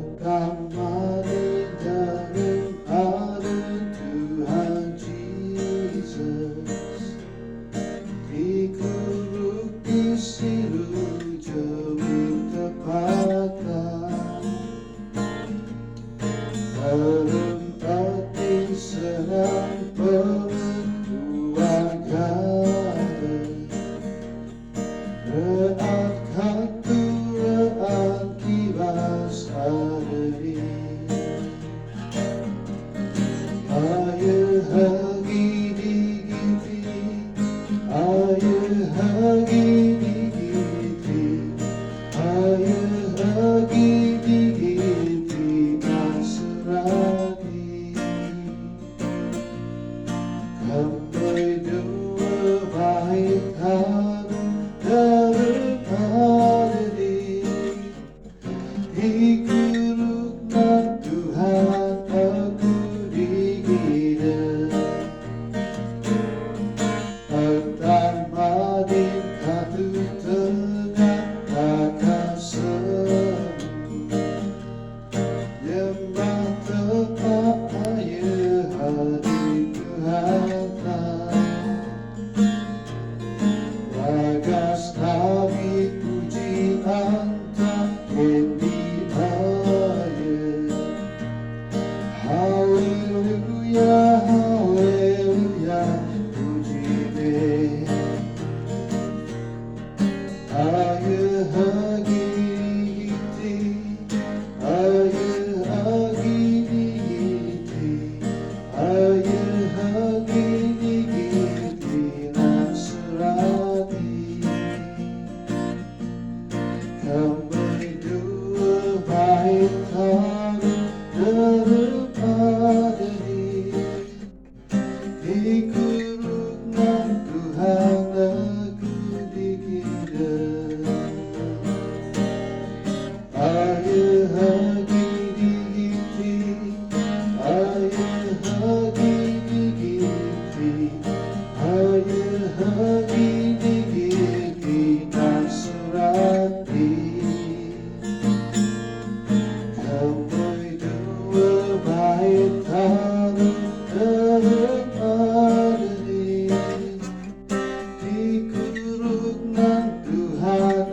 Pertama di dalam ada Tuhan Yesus, dikuruk di silu jauh tempatkan, tempat di senang perbuatan. Reat katu reat kibas aderi, aye hagi digiti, aye hagi digiti, aye hagi digiti nasrani. Kampai dua baik hati daripada dikurukkan Tuhan aku digida. Pertama di katu tengah akan semu, lembah tepat air hati Tuhan. Bagas nabi puji antah kendi ayat. Haleluya, haleluya, puji be. Ayat hagi digiti, ayat hagi digiti, ayat hagi digiti nasrani. Kampai dua baik hati daripada dikurukkan Tuhan aku digida. Ayat hagi digiti, ayat hagi digiti, ayat hagi digiti nasrani. Kampai dua baik hati daripada dikurukkan Tuhan